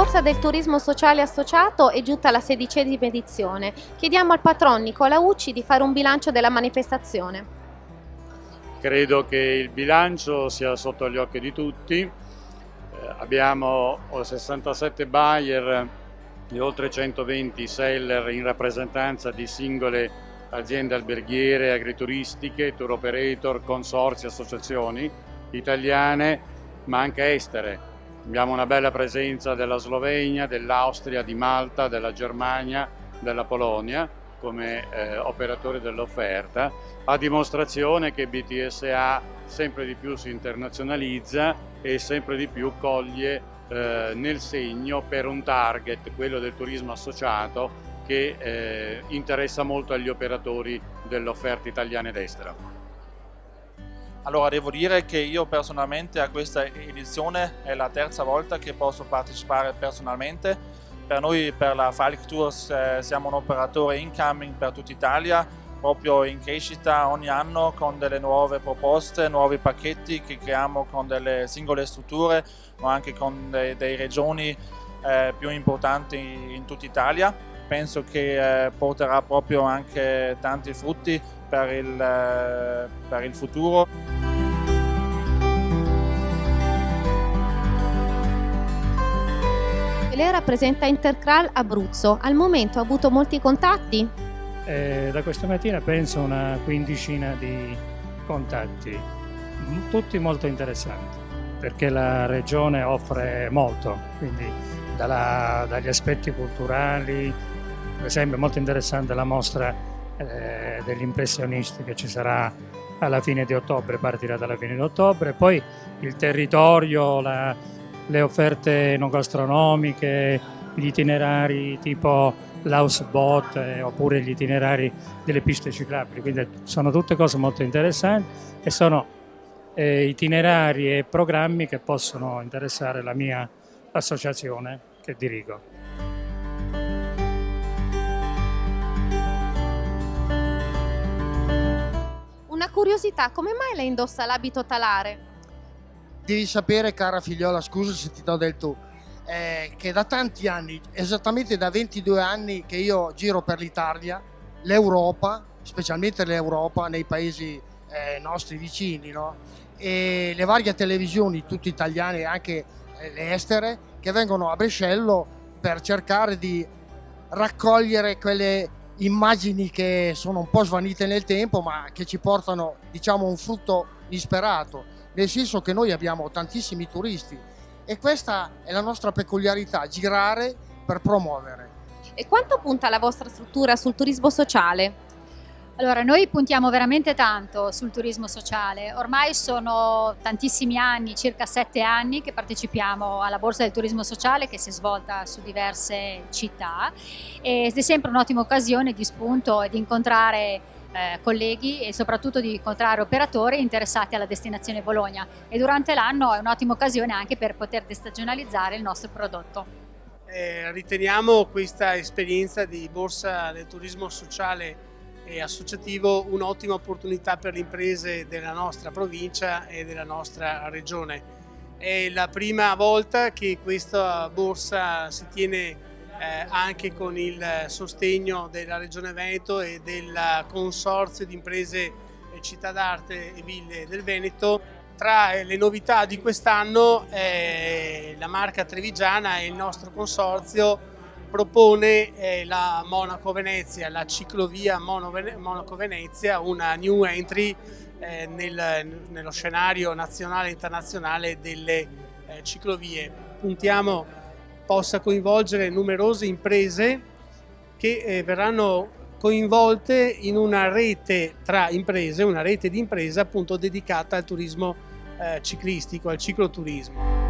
Borsa del Turismo Sociale Associato è giunta alla 16ª edizione. Chiediamo al patron Nicola Ucci di fare un bilancio della manifestazione. Credo che il bilancio sia sotto gli occhi di tutti. Abbiamo 67 buyer e oltre 120 seller in rappresentanza di singole aziende alberghiere, agrituristiche, tour operator, consorzi, associazioni italiane ma anche estere. Abbiamo una bella presenza della Slovenia, dell'Austria, di Malta, della Germania, della Polonia come operatori dell'offerta, a dimostrazione che BTSA sempre di più si internazionalizza e sempre di più coglie nel segno per un target, quello del turismo associato, che interessa molto agli operatori dell'offerta italiana ed estera. Allora, devo dire che io personalmente a questa edizione è la terza volta che posso partecipare personalmente. Per noi, per la Falck Tours, siamo un operatore incoming per tutta Italia, proprio in crescita ogni anno con delle nuove proposte, nuovi pacchetti che creiamo con delle singole strutture, ma anche con dei regioni più importanti in tutta Italia. Penso che porterà proprio anche tanti frutti per il futuro. Lei rappresenta Intercral Abruzzo. Al momento ha avuto molti contatti? Da questa mattina penso una quindicina di contatti, tutti molto interessanti, perché la regione offre molto, quindi dagli aspetti culturali, per esempio è molto interessante la mostra degli impressionisti che ci sarà alla fine di ottobre, partirà dalla fine di ottobre, poi il territorio, le offerte enogastronomiche, gli itinerari tipo l'houseboat oppure gli itinerari delle piste ciclabili, quindi sono tutte cose molto interessanti e sono itinerari e programmi che possono interessare la mia associazione che dirigo. Una curiosità, come mai lei indossa l'abito talare? Devi sapere, cara figliola, scusa se ti do del tu, che da tanti anni, esattamente da 22 anni che io giro per l'Italia, l'Europa, specialmente l'Europa, nei paesi nostri vicini, no? E le varie televisioni, tutte italiane e anche le estere, che vengono a Brescello per cercare di raccogliere quelle immagini che sono un po' svanite nel tempo, ma che ci portano, diciamo, un frutto insperato. Nel senso che noi abbiamo tantissimi turisti e questa è la nostra peculiarità, girare per promuovere. E quanto punta la vostra struttura sul turismo sociale? Allora, noi puntiamo veramente tanto sul turismo sociale. Ormai sono tantissimi anni, circa 7 anni, che partecipiamo alla Borsa del Turismo Sociale che si è svolta su diverse città ed è sempre un'ottima occasione di spunto e di incontrare colleghi e soprattutto di incontrare operatori interessati alla destinazione Bologna, e durante l'anno è un'ottima occasione anche per poter destagionalizzare il nostro prodotto. Riteniamo questa esperienza di Borsa del Turismo Sociale e Associativo un'ottima opportunità per le imprese della nostra provincia e della nostra regione. È la prima volta che questa borsa si tiene anche con il sostegno della Regione Veneto e del Consorzio di Imprese Città d'Arte e Ville del Veneto. Tra le novità di quest'anno la marca trevigiana e il nostro consorzio propone la Monaco-Venezia, la ciclovia Monaco-Venezia, una new entry nello scenario nazionale e internazionale delle ciclovie. Puntiamo possa coinvolgere numerose imprese che verranno coinvolte in una rete tra imprese, una rete di imprese appunto dedicata al turismo ciclistico, al cicloturismo.